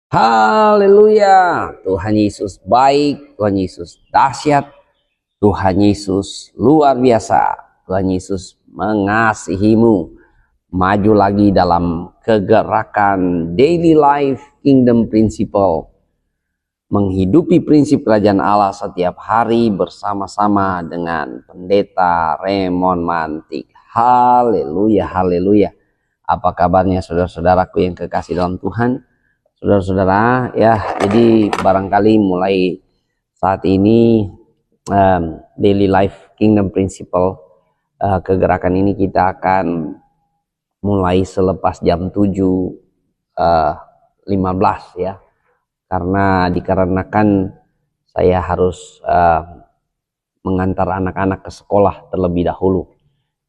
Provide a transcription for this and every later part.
Haleluya, Tuhan Yesus baik, Tuhan Yesus dahsyat, Tuhan Yesus luar biasa, Tuhan Yesus mengasihimu. Maju lagi dalam kegerakan daily life kingdom principle, menghidupi prinsip kerajaan Allah setiap hari bersama-sama dengan Pendeta Raymond Mantik. Haleluya, haleluya. Apa kabarnya saudara-saudaraku yang kekasih dalam Tuhan? Saudara-saudara, ya, jadi barangkali mulai saat ini daily life kingdom principle kegerakan ini kita akan mulai selepas jam 7.15 ya, karena dikarenakan saya harus mengantar anak-anak ke sekolah terlebih dahulu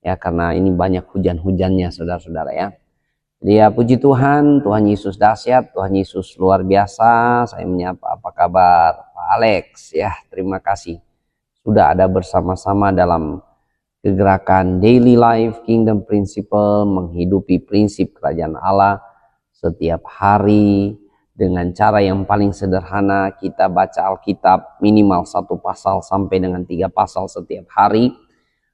ya, karena ini banyak hujan-hujannya saudara-saudara ya. Jadi ya puji Tuhan, Tuhan Yesus dahsyat, Tuhan Yesus luar biasa. Saya menyapa, apa kabar Pak Alex ya, terima kasih sudah ada bersama-sama dalam kegerakan daily life kingdom principle, menghidupi prinsip kerajaan Allah setiap hari dengan cara yang paling sederhana. Kita baca Alkitab minimal 1 pasal sampai dengan 3 pasal setiap hari,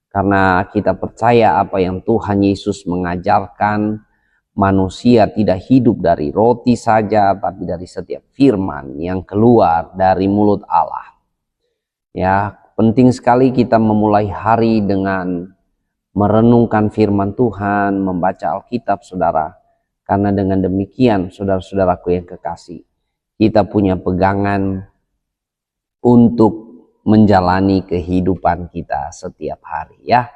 karena kita percaya apa yang Tuhan Yesus mengajarkan, manusia tidak hidup dari roti saja, tapi dari setiap firman yang keluar dari mulut Allah. Ya, penting sekali kita memulai hari dengan merenungkan firman Tuhan, membaca Alkitab, saudara. Karena dengan demikian, saudara-saudaraku yang kekasih, kita punya pegangan untuk menjalani kehidupan kita setiap hari ya.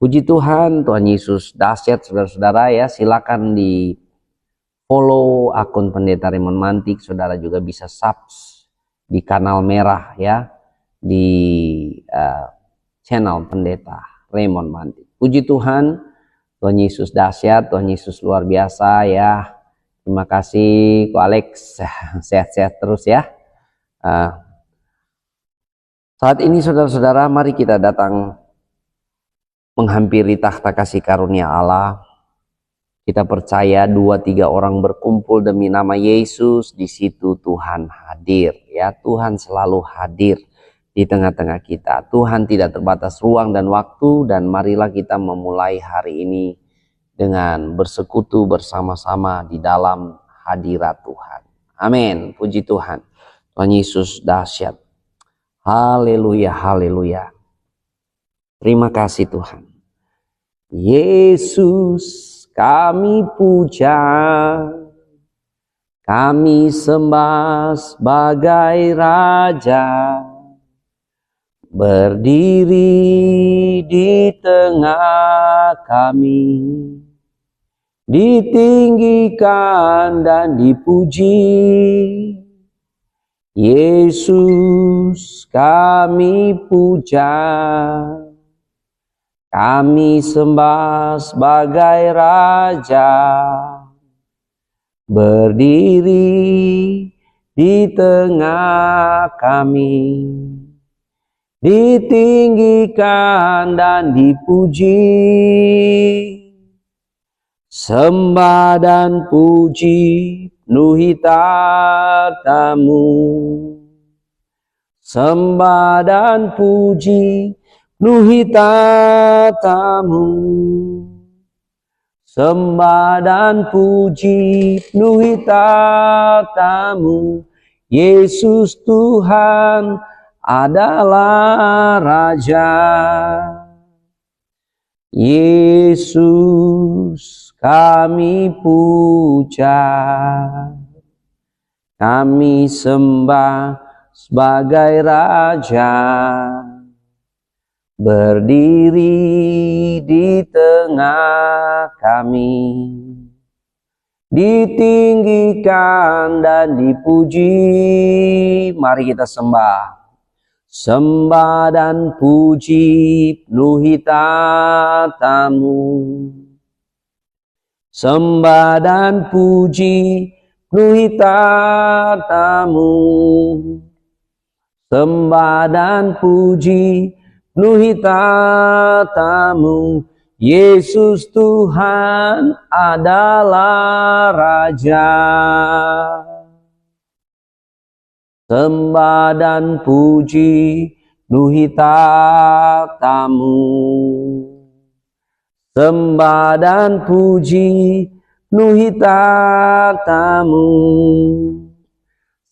Puji Tuhan, Tuhan Yesus dahsyat saudara-saudara ya. Silakan di follow akun Pendeta Raymond Mantik. Saudara juga bisa subs di kanal merah ya, di channel Pendeta Raymond Mantik. Puji Tuhan, Tuhan Yesus dahsyat, Tuhan Yesus luar biasa ya. Terima kasih Ko Alex, sehat-sehat terus ya. Saat ini saudara-saudara, mari kita datang menghampiri takhta kasih karunia Allah. Kita percaya 2-3 orang berkumpul demi nama Yesus, di situ Tuhan hadir ya. Tuhan selalu hadir di tengah-tengah kita. Tuhan tidak terbatas ruang dan waktu, dan marilah kita memulai hari ini dengan bersekutu bersama-sama di dalam hadirat Tuhan. Amin. Puji Tuhan. Tuhan Yesus dahsyat. Haleluya, haleluya. Terima kasih Tuhan. Yesus kami puja, kami sembah sebagai Raja, berdiri di tengah kami, ditinggikan dan dipuji. Yesus kami puja, kami sembah sebagai Raja, berdiri di tengah kami, ditinggikan dan dipuji. Sembah dan puji penuhi tatamu, sembah dan puji penuhi tatamu, sembah dan puji penuhi tatamu. Yesus Tuhan adalah Raja. Yesus kami puja, kami sembah sebagai Raja, berdiri di tengah kami, ditinggikan dan dipuji. Mari kita sembah. Sembah dan puji penuhi tatamu, sembah dan puji penuhi tatamu, sembah dan puji penuhi tatamu. Yesus Tuhan adalah Raja. sembah dan puji penuhi takhtamu. Sembah dan puji penuhi takhtamu.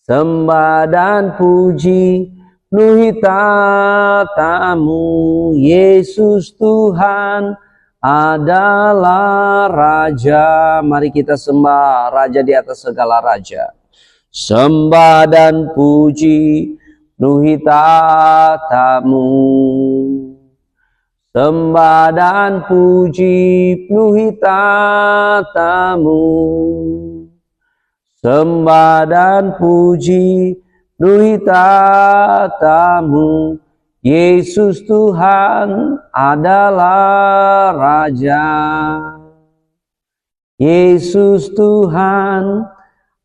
Sembah dan puji penuhi takhtamu. Yesus Tuhan adalah Raja. Mari kita sembah Raja di atas segala raja. Sembah dan puji penuhi takhtamu. Sembah dan puji penuhi takhtamu. Sembah dan puji penuhi takhtamu. Yesus Tuhan adalah Raja. Yesus Tuhan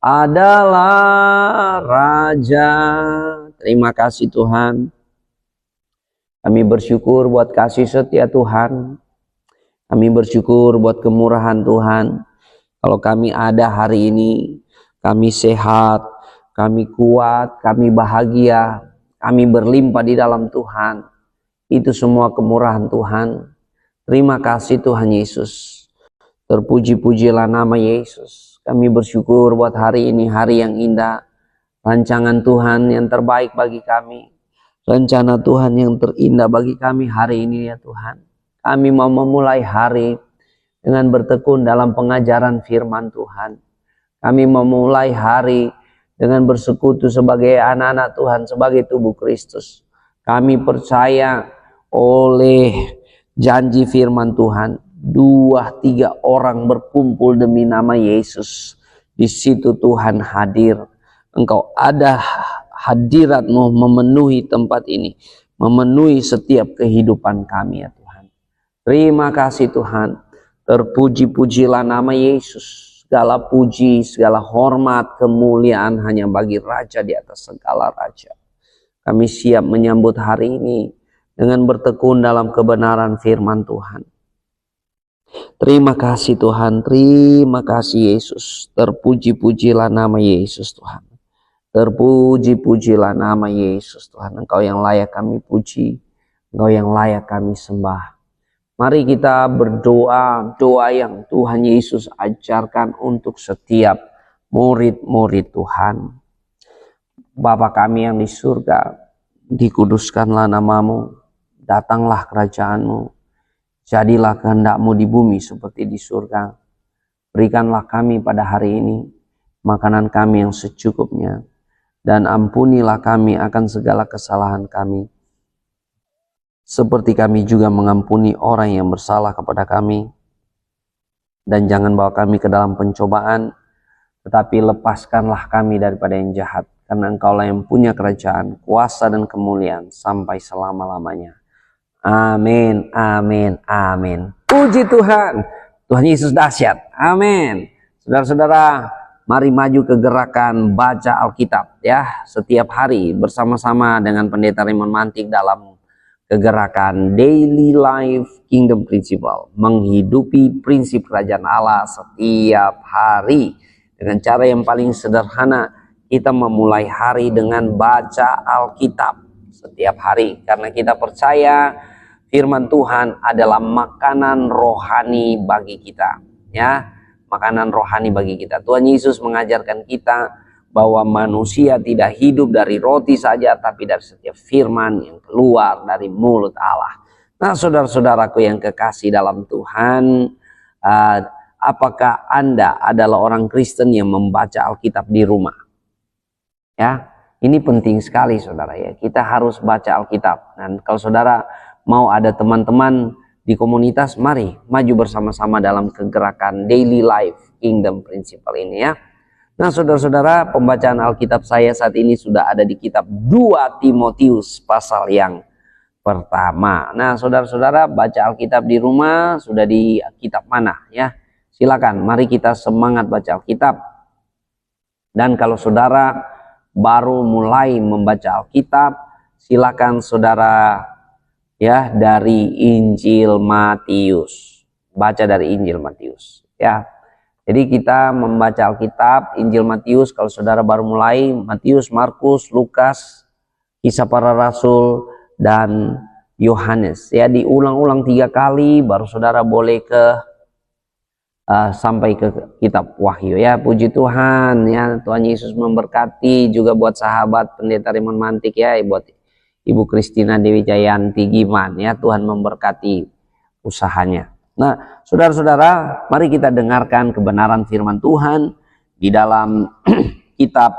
adalah Raja. Terima kasih Tuhan. Kami bersyukur buat kasih setia Tuhan. Kami bersyukur buat kemurahan Tuhan. Kalau kami ada hari ini, kami sehat, kami kuat, kami bahagia, kami berlimpah di dalam Tuhan. Itu semua kemurahan Tuhan. Terima kasih Tuhan Yesus. Terpuji-pujilah nama Yesus. Kami bersyukur buat hari ini, hari yang indah. Rancangan Tuhan yang terbaik bagi kami. Rencana Tuhan yang terindah bagi kami hari ini ya Tuhan. Kami mau memulai hari dengan bertekun dalam pengajaran firman Tuhan. Kami mau memulai hari dengan bersekutu sebagai anak-anak Tuhan, sebagai tubuh Kristus. Kami percaya oleh janji firman Tuhan. 2-3 orang berkumpul demi nama Yesus, di situ Tuhan hadir. Engkau ada, hadirat-Mu memenuhi tempat ini, memenuhi setiap kehidupan kami ya Tuhan. Terima kasih Tuhan. Terpuji-pujilah nama Yesus. Segala puji, segala hormat, kemuliaan hanya bagi Raja di atas segala raja. Kami siap menyambut hari ini dengan bertekun dalam kebenaran firman Tuhan. Terima kasih Tuhan, terima kasih Yesus. Terpuji-pujilah nama Yesus Tuhan. Terpuji-pujilah nama Yesus Tuhan. Engkau yang layak kami puji, Engkau yang layak kami sembah. Mari kita berdoa, doa yang Tuhan Yesus ajarkan untuk setiap murid-murid Tuhan. Bapa kami yang di surga, dikuduskanlah namamu, datanglah kerajaan-Mu. Jadilah kehendak-Mu di bumi seperti di surga. Berikanlah kami pada hari ini makanan kami yang secukupnya. Dan ampunilah kami akan segala kesalahan kami. Seperti kami juga mengampuni orang yang bersalah kepada kami. Dan jangan bawa kami ke dalam pencobaan. Tetapi lepaskanlah kami daripada yang jahat. Karena Engkaulah yang punya kerajaan, kuasa dan kemuliaan sampai selama-lamanya. Amin, amin, amin. Puji Tuhan. Tuhan Yesus dahsyat. Amin. Saudara-saudara, mari maju ke gerakan baca Alkitab ya. Setiap hari bersama-sama dengan Pendeta Raymond Mantik dalam kegerakan Daily Life Kingdom Principle. Menghidupi prinsip kerajaan Allah setiap hari. Dengan cara yang paling sederhana, kita memulai hari dengan baca Alkitab setiap hari. Karena kita percaya firman Tuhan adalah makanan rohani bagi kita, ya, makanan rohani bagi kita. Tuhan Yesus mengajarkan kita bahwa manusia tidak hidup dari roti saja, tapi dari setiap firman yang keluar dari mulut Allah. Nah, saudara-saudaraku yang kekasih dalam Tuhan, apakah Anda adalah orang Kristen yang membaca Alkitab di rumah? Ya, ini penting sekali, saudara ya. Kita harus baca Alkitab. Dan kalau saudara mau ada teman-teman di komunitas, mari maju bersama-sama dalam kegerakan Daily Life Kingdom Principle ini ya. Nah saudara-saudara, pembacaan Alkitab saya saat ini sudah ada di kitab 2 Timotius pasal yang pertama. Nah saudara-saudara, baca Alkitab di rumah sudah di kitab mana ya? Silakan, mari kita semangat baca Alkitab. Dan kalau saudara baru mulai membaca Alkitab, silakan saudara ya dari Injil Matius, baca dari Injil Matius ya. Jadi kita membaca Alkitab, Injil Matius, kalau saudara baru mulai, Matius, Markus, Lukas, Kisah Para Rasul, dan Yohanes. Ya, diulang-ulang 3 kali, baru saudara boleh sampai ke kitab Wahyu. Ya, puji Tuhan. Ya, Tuhan Yesus memberkati juga buat sahabat Pendeta Raymond Mantik, ya, buat Ibu Kristina Dewi Jayanti Giman. Ya, Tuhan memberkati usahanya. Nah, saudara-saudara, mari kita dengarkan kebenaran firman Tuhan di dalam kitab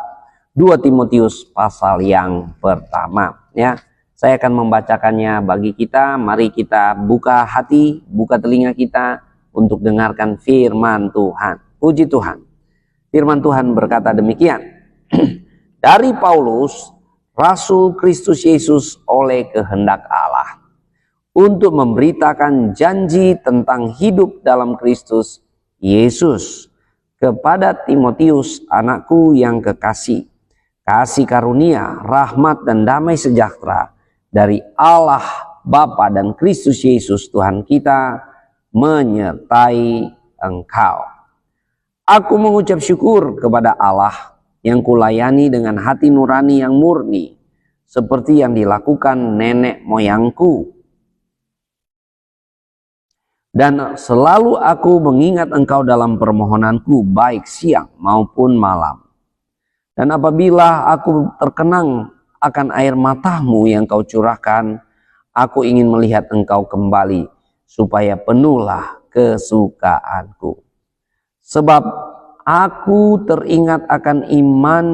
2 Timotius pasal yang pertama. Ya, saya akan membacakannya bagi kita. Mari kita buka hati, buka telinga kita untuk dengarkan firman Tuhan. Puji Tuhan. Firman Tuhan berkata demikian. Dari Paulus, Rasul Kristus Yesus oleh kehendak Allah, untuk memberitakan janji tentang hidup dalam Kristus Yesus kepada Timotius, anakku yang kekasih. Kasih karunia, rahmat dan damai sejahtera dari Allah Bapa dan Kristus Yesus Tuhan kita menyertai engkau. Aku mengucap syukur kepada Allah yang kulayani dengan hati nurani yang murni, seperti yang dilakukan nenek moyangku. Dan selalu aku mengingat engkau dalam permohonanku, baik siang maupun malam. Dan apabila aku terkenang akan air matamu yang kau curahkan, aku ingin melihat engkau kembali, supaya penuhlah kesukaanku. Sebab aku teringat akan iman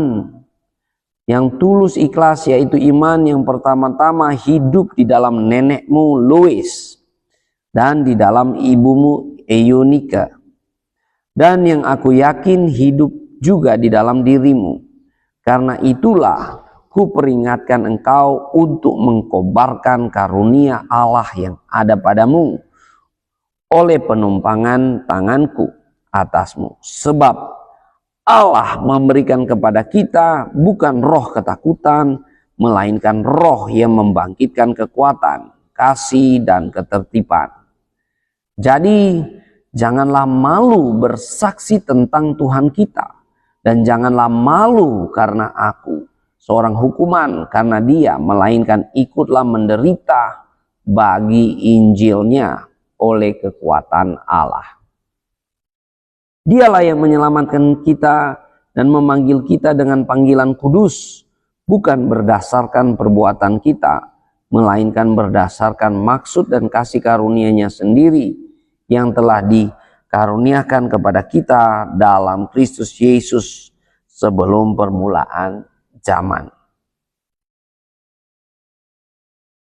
yang tulus ikhlas, yaitu iman yang pertama-tama hidup di dalam nenekmu Lois dan di dalam ibumu Eunika, dan yang aku yakin hidup juga di dalam dirimu. Karena itulah kuperingatkan engkau untuk mengkobarkan karunia Allah yang ada padamu oleh penumpangan tanganku atasmu. Sebab Allah memberikan kepada kita bukan roh ketakutan, melainkan roh yang membangkitkan kekuatan, kasih, dan ketertiban. Jadi janganlah malu bersaksi tentang Tuhan kita, dan janganlah malu karena aku, seorang hukuman karena dia, melainkan ikutlah menderita bagi Injilnya oleh kekuatan Allah. Dialah yang menyelamatkan kita dan memanggil kita dengan panggilan kudus, bukan berdasarkan perbuatan kita, melainkan berdasarkan maksud dan kasih karunia-Nya sendiri yang telah dikaruniakan kepada kita dalam Kristus Yesus sebelum permulaan zaman.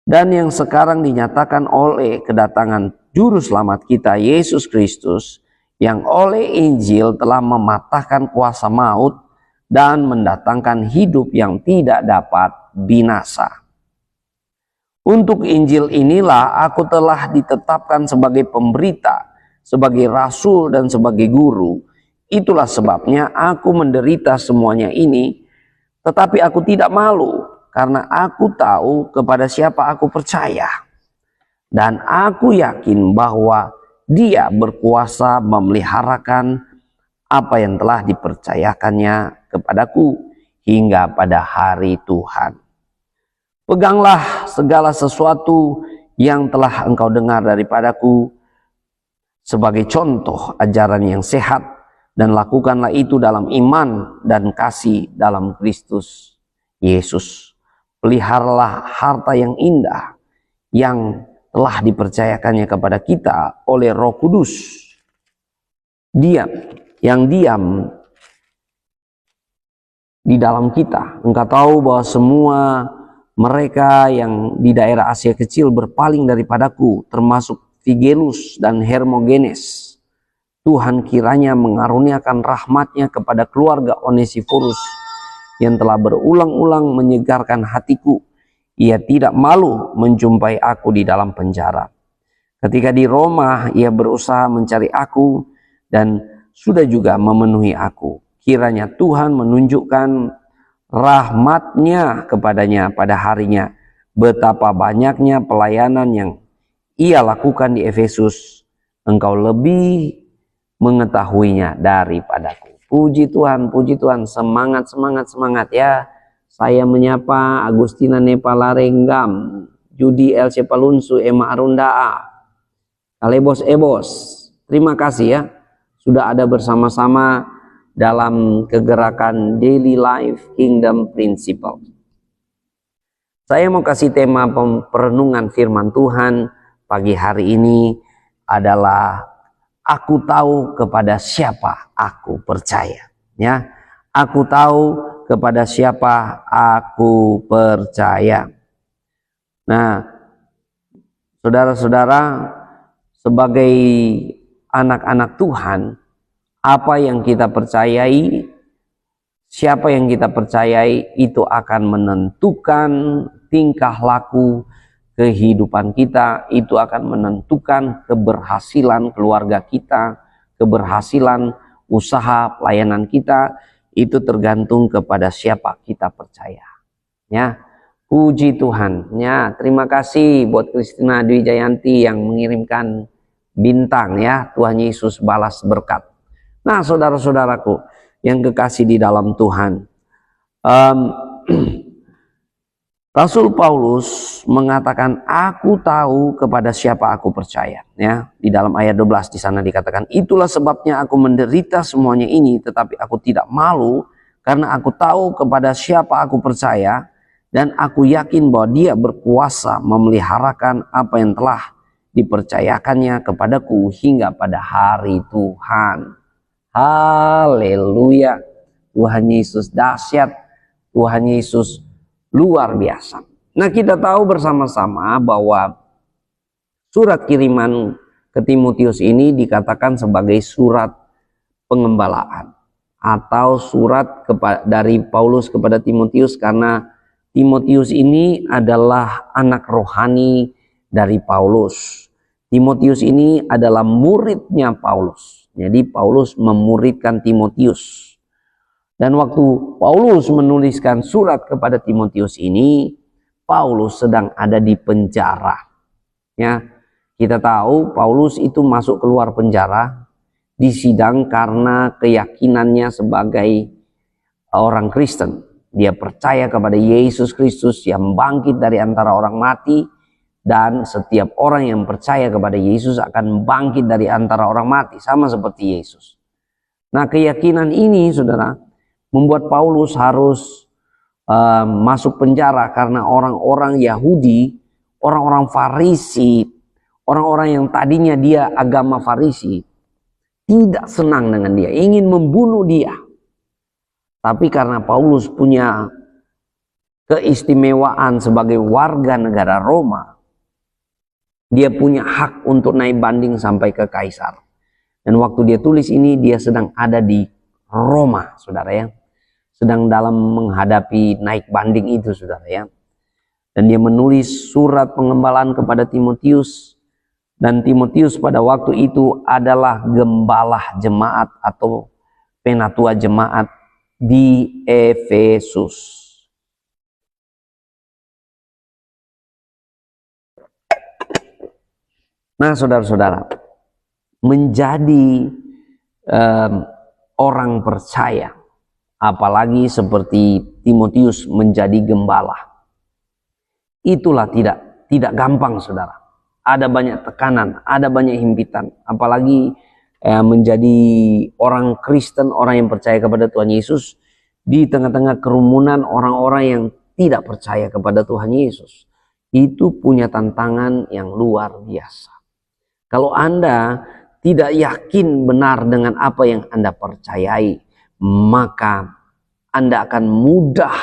Dan yang sekarang dinyatakan oleh kedatangan Juru Selamat kita Yesus Kristus, yang oleh Injil telah mematahkan kuasa maut dan mendatangkan hidup yang tidak dapat binasa. Untuk Injil inilah aku telah ditetapkan sebagai pemberita, sebagai rasul dan sebagai guru. Itulah sebabnya aku menderita semuanya ini, tetapi aku tidak malu, karena aku tahu kepada siapa aku percaya. Dan aku yakin bahwa Dia berkuasa memeliharakan apa yang telah dipercayakannya kepadaku hingga pada hari Tuhan. Peganglah segala sesuatu yang telah engkau dengar daripadaku sebagai contoh ajaran yang sehat, dan lakukanlah itu dalam iman dan kasih dalam Kristus Yesus. Peliharalah harta yang indah yang telah dipercayakannya kepada kita oleh Roh Kudus. Diam di dalam kita. Engkau tahu bahwa semua mereka yang di daerah Asia Kecil berpaling daripadaku, termasuk Figelus dan Hermogenes. Tuhan kiranya mengaruniakan rahmat-Nya kepada keluarga Onesiforus yang telah berulang-ulang menyegarkan hatiku. Ia tidak malu menjumpai aku di dalam penjara. Ketika di Roma, ia berusaha mencari aku dan sudah juga memenuhi aku. Kiranya Tuhan menunjukkan rahmat-Nya kepadanya pada harinya. Betapa banyaknya pelayanan yang ia lakukan di Efesus, engkau lebih mengetahuinya daripadaku. Puji Tuhan, semangat, semangat, semangat ya. Saya menyapa Agustina Nepala Renggam, Judi El Sepalunsu, Emma Arundaa, Kalebos Ebos. Terima kasih ya, sudah ada bersama-sama dalam kegerakan Daily Life Kingdom Principle. Saya mau kasih tema perenungan firman Tuhan pagi hari ini adalah aku tahu kepada siapa aku percaya. Ya, aku tahu kepada siapa aku percaya. Nah, saudara-saudara, sebagai anak-anak Tuhan, apa yang kita percayai, siapa yang kita percayai, itu akan menentukan tingkah laku kehidupan kita, itu akan menentukan keberhasilan keluarga kita, keberhasilan usaha pelayanan kita, itu tergantung kepada siapa kita percaya. Ya, puji Tuhan. Ya, terima kasih buat Kristina Dwi Jayanti yang mengirimkan bintang ya. Tuhan Yesus balas berkat. Nah, saudara-saudaraku yang kekasih di dalam Tuhan, Rasul Paulus mengatakan, aku tahu kepada siapa aku percaya. Ya, di dalam ayat 12 di sana dikatakan, itulah sebabnya aku menderita semuanya ini, tetapi aku tidak malu karena aku tahu kepada siapa aku percaya, dan aku yakin bahwa Dia berkuasa memeliharakan apa yang telah dipercayakannya kepadaku hingga pada hari Tuhan. Haleluya. Tuhan Yesus dahsyat, Tuhan Yesus luar biasa. Nah, kita tahu bersama-sama bahwa surat kiriman ke Timotius ini dikatakan sebagai surat pengembalaan atau surat dari Paulus kepada Timotius, karena Timotius ini adalah anak rohani dari Paulus. Timotius ini adalah muridnya Paulus. Jadi Paulus memuridkan Timotius. Dan waktu Paulus menuliskan surat kepada Timotius ini, Paulus sedang ada di penjara. Ya, kita tahu Paulus itu masuk keluar penjara, disidang karena keyakinannya sebagai orang Kristen. Dia percaya kepada Yesus Kristus yang bangkit dari antara orang mati, dan setiap orang yang percaya kepada Yesus akan bangkit dari antara orang mati, sama seperti Yesus. Nah, keyakinan ini, saudara, membuat Paulus harus masuk penjara karena orang-orang Yahudi, orang-orang Farisi, orang-orang yang tadinya dia agama Farisi, tidak senang dengan dia, ingin membunuh dia. Tapi karena Paulus punya keistimewaan sebagai warga negara Roma, dia punya hak untuk naik banding sampai ke Kaisar. Dan waktu dia tulis ini, dia sedang ada di Roma, saudara ya. Sedang dalam menghadapi naik banding itu, saudara ya. Dan dia menulis surat pengembalaan kepada Timotius. Dan Timotius pada waktu itu adalah gembala jemaat atau penatua jemaat di Efesus. Nah, saudara-saudara, menjadi orang percaya, apalagi seperti Timotius menjadi gembala, itulah tidak gampang, saudara. Ada banyak tekanan, ada banyak himpitan, apalagi menjadi orang Kristen, orang yang percaya kepada Tuhan Yesus di tengah-tengah kerumunan orang-orang yang tidak percaya kepada Tuhan Yesus. Itu punya tantangan yang luar biasa. Kalau Anda tidak yakin benar dengan apa yang Anda percayai, maka Anda akan mudah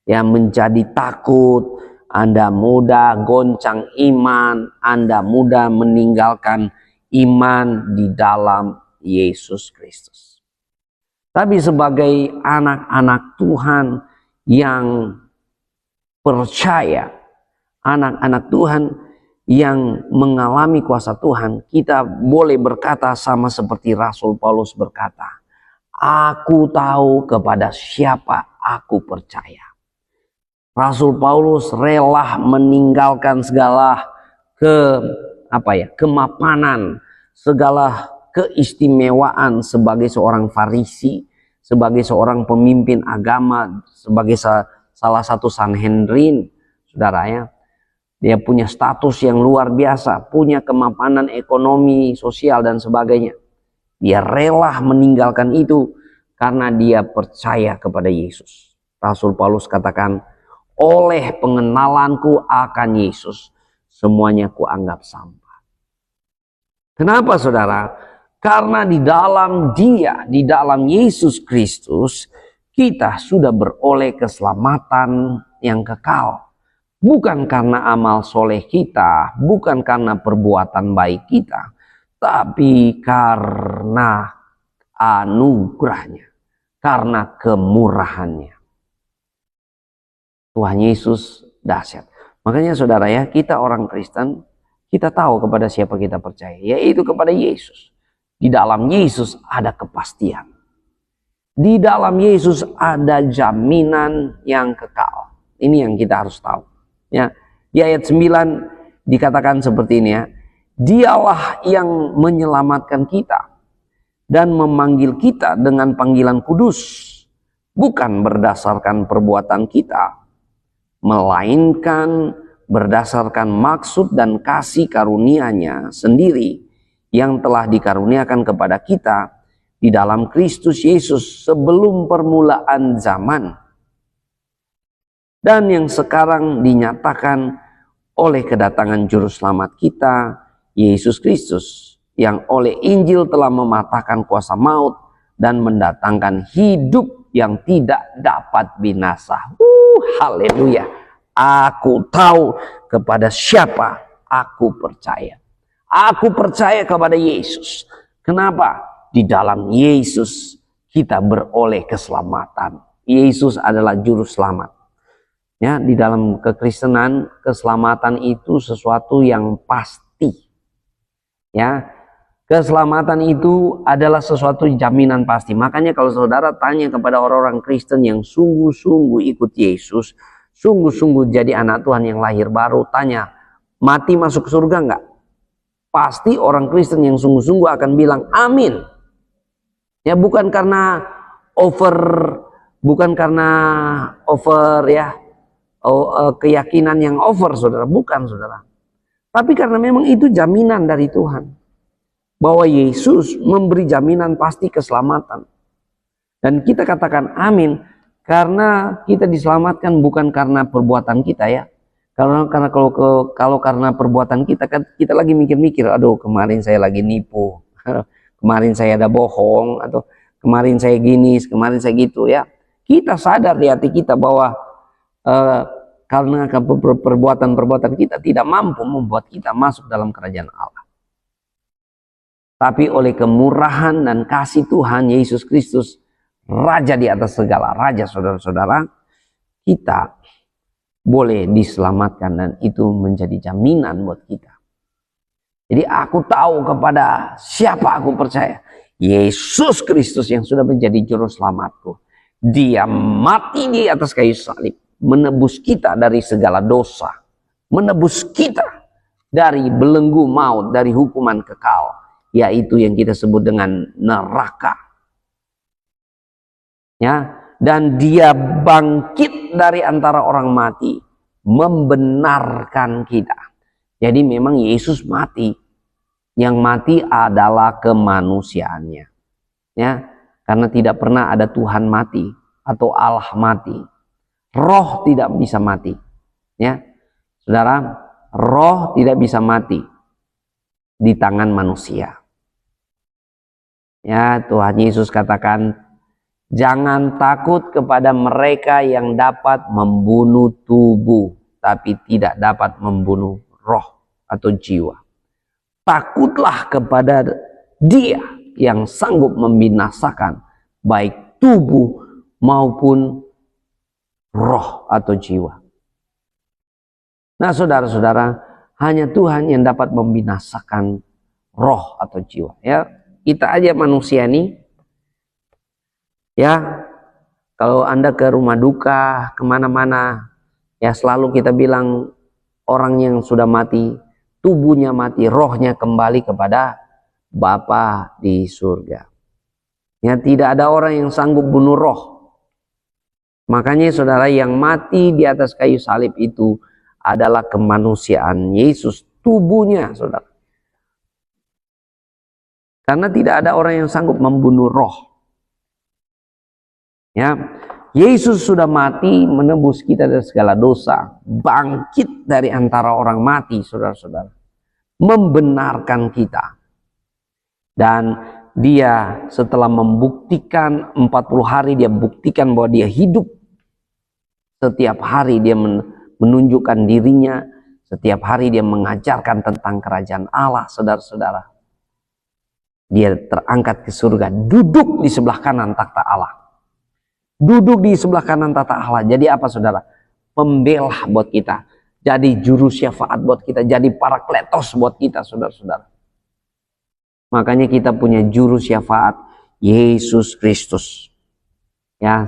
ya menjadi takut, Anda mudah goncang iman, Anda mudah meninggalkan iman di dalam Yesus Kristus. Tapi sebagai anak-anak Tuhan yang percaya, anak-anak Tuhan yang mengalami kuasa Tuhan, kita boleh berkata sama seperti Rasul Paulus berkata, aku tahu kepada siapa aku percaya. Rasul Paulus rela meninggalkan segala kemapanan, segala keistimewaan sebagai seorang Farisi, sebagai seorang pemimpin agama, sebagai salah satu Sanhedrin, saudara ya. Dia punya status yang luar biasa, punya kemapanan ekonomi, sosial dan sebagainya. Dia rela meninggalkan itu karena dia percaya kepada Yesus. Rasul Paulus katakan, oleh pengenalanku akan Yesus, semuanya kuanggap sampah. Kenapa saudara? Karena di dalam Dia, di dalam Yesus Kristus, kita sudah beroleh keselamatan yang kekal. Bukan karena amal soleh kita, bukan karena perbuatan baik kita, tapi karena anugerahnya, karena kemurahannya. Tuhan Yesus dahsyat. Makanya saudara ya, kita orang Kristen, kita tahu kepada siapa kita percaya, yaitu kepada Yesus. Di dalam Yesus ada kepastian. Di dalam Yesus ada jaminan yang kekal. Ini yang kita harus tahu. Ya, di ayat 9 dikatakan seperti ini ya. Dialah yang menyelamatkan kita dan memanggil kita dengan panggilan kudus, bukan berdasarkan perbuatan kita, melainkan berdasarkan maksud dan kasih karunia-Nya sendiri yang telah dikaruniakan kepada kita di dalam Kristus Yesus sebelum permulaan zaman, dan yang sekarang dinyatakan oleh kedatangan juru selamat kita, Yesus Kristus, yang oleh Injil telah mematahkan kuasa maut dan mendatangkan hidup yang tidak dapat binasa. Haleluya. Aku tahu kepada siapa aku percaya. Aku percaya kepada Yesus. Kenapa? Di dalam Yesus kita beroleh keselamatan. Yesus adalah juru selamat. Ya, di dalam kekristenan, keselamatan itu sesuatu yang pasti. Ya, keselamatan itu adalah sesuatu jaminan pasti. Makanya kalau saudara tanya kepada orang-orang Kristen yang sungguh-sungguh ikut Yesus, sungguh-sungguh jadi anak Tuhan yang lahir baru, tanya, mati masuk surga enggak? Pasti orang Kristen yang sungguh-sungguh akan bilang amin. Ya, bukan karena keyakinan yang over, saudara, bukan saudara. Tapi karena memang itu jaminan dari Tuhan, bahwa Yesus memberi jaminan pasti keselamatan. Dan kita katakan amin, karena kita diselamatkan bukan karena perbuatan kita ya. Karena kalau karena perbuatan kita, kan kita lagi mikir-mikir, aduh kemarin saya lagi nipu, kemarin saya ada bohong, atau kemarin saya gini, kemarin saya gitu ya. Kita sadar di hati kita bahwa karena perbuatan-perbuatan kita tidak mampu membuat kita masuk dalam kerajaan Allah. Tapi oleh kemurahan dan kasih Tuhan Yesus Kristus, Raja di atas segala raja, saudara-saudara, kita boleh diselamatkan dan itu menjadi jaminan buat kita. Jadi aku tahu kepada siapa aku percaya. Yesus Kristus yang sudah menjadi juru selamatku. Dia mati di atas kayu salib, menebus kita dari segala dosa, menebus kita dari belenggu maut, dari hukuman kekal, yaitu yang kita sebut dengan neraka. Ya, dan dia bangkit dari antara orang mati, membenarkan kita. Jadi memang Yesus mati. Yang mati adalah kemanusiaannya. Ya, karena tidak pernah ada Tuhan mati atau Allah mati. Roh tidak bisa mati. Ya, saudara, roh tidak bisa mati di tangan manusia. Ya, Tuhan Yesus katakan, jangan takut kepada mereka yang dapat membunuh tubuh, tapi tidak dapat membunuh roh atau jiwa. Takutlah kepada Dia yang sanggup membinasakan baik tubuh maupun roh atau jiwa. Nah, saudara-saudara, hanya Tuhan yang dapat membinasakan roh atau jiwa. Ya, kita aja manusia nih. Ya, kalau Anda ke rumah duka, kemana-mana, ya selalu kita bilang orang yang sudah mati, tubuhnya mati, rohnya kembali kepada Bapa di surga. Ya, tidak ada orang yang sanggup bunuh roh. Makanya saudara, yang mati di atas kayu salib itu adalah kemanusiaan Yesus, tubuhnya saudara. Karena tidak ada orang yang sanggup membunuh roh. Ya, Yesus sudah mati menebus kita dari segala dosa, bangkit dari antara orang mati, saudara-saudara, membenarkan kita. Dan dia setelah membuktikan 40 hari, dia buktikan bahwa dia hidup. Setiap hari dia menunjukkan dirinya, setiap hari dia mengajarkan tentang kerajaan Allah, saudara-saudara. Dia terangkat ke surga, duduk di sebelah kanan takhta Allah. Duduk di sebelah kanan takhta Allah. Jadi apa saudara? Pembela buat kita. Jadi juru syafaat buat kita. Jadi parakletos buat kita, saudara-saudara. Makanya kita punya juru syafaat, Yesus Kristus. Ya.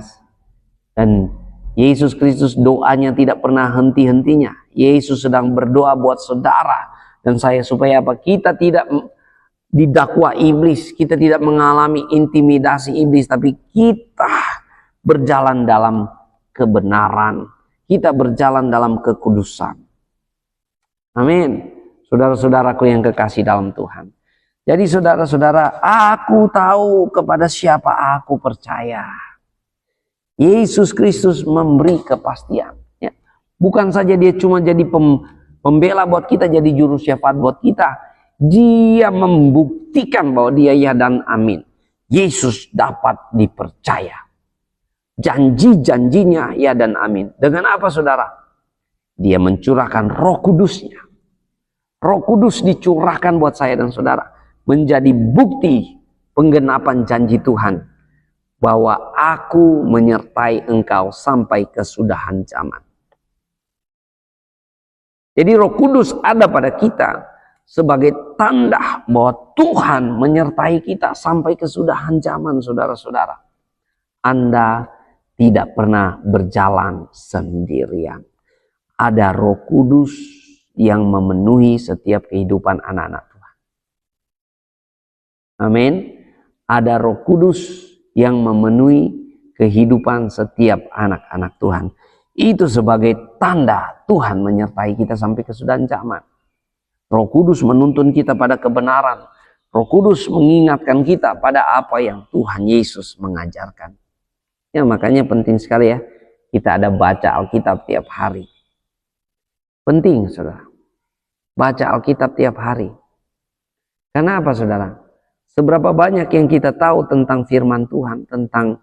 Dan Yesus Kristus doanya tidak pernah henti-hentinya. Yesus sedang berdoa buat saudara dan saya, supaya apa? Kita tidak didakwa iblis, kita tidak mengalami intimidasi iblis, tapi kita berjalan dalam kebenaran, kita berjalan dalam kekudusan. Amin. Saudara-saudaraku yang kekasih dalam Tuhan. Jadi saudara-saudara, aku tahu kepada siapa aku percaya. Yesus Kristus memberi kepastian. Ya. Bukan saja dia cuma jadi pembela buat kita, jadi juru syafaat buat kita. Dia membuktikan bahwa dia ya dan amin. Yesus dapat dipercaya. Janji-janjinya ya dan amin. Dengan apa saudara? Dia mencurahkan Roh Kudusnya. Roh Kudus dicurahkan buat saya dan saudara. Menjadi bukti penggenapan janji Tuhan. Bahwa aku menyertai engkau sampai kesudahan zaman. Jadi Roh Kudus ada pada kita sebagai tanda bahwa Tuhan menyertai kita sampai kesudahan zaman, saudara-saudara. Anda tidak pernah berjalan sendirian. Ada Roh Kudus yang memenuhi setiap kehidupan anak-anak Tuhan. Amin. Ada Roh Kudus yang memenuhi kehidupan setiap anak-anak Tuhan. Itu sebagai tanda Tuhan menyertai kita sampai kesudahan zaman. Roh Kudus menuntun kita pada kebenaran. Roh Kudus mengingatkan kita pada apa yang Tuhan Yesus mengajarkan. Ya, makanya penting sekali ya, kita ada baca Alkitab tiap hari. Penting saudara, baca Alkitab tiap hari. Karena apa saudara? Seberapa banyak yang kita tahu tentang firman Tuhan, tentang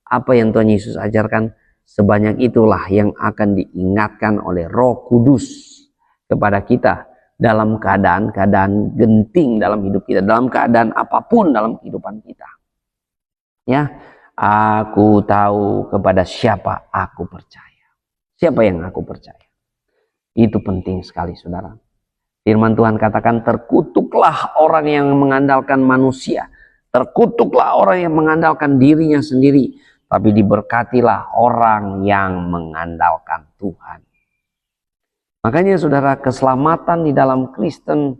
apa yang Tuhan Yesus ajarkan, sebanyak itulah yang akan diingatkan oleh Roh Kudus kepada kita dalam keadaan-keadaan genting dalam hidup kita, dalam keadaan apapun dalam kehidupan kita. Ya, aku tahu kepada siapa aku percaya. Siapa yang aku percaya? Itu penting sekali saudara. Firman Tuhan katakan, terkutuklah orang yang mengandalkan manusia. Terkutuklah orang yang mengandalkan dirinya sendiri. Tapi diberkatilah orang yang mengandalkan Tuhan. Makanya saudara, keselamatan di dalam Kristen,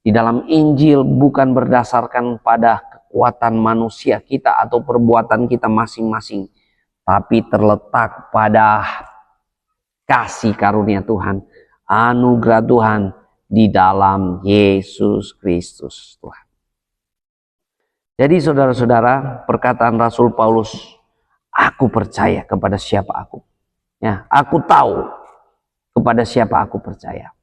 di dalam Injil bukan berdasarkan pada kekuatan manusia kita atau perbuatan kita masing-masing. Tapi terletak pada kasih karunia Tuhan, anugerah Tuhan, di dalam Yesus Kristus Tuhan. Jadi saudara-saudara, perkataan Rasul Paulus, aku percaya kepada siapa aku. Ya, aku tahu kepada siapa aku percaya.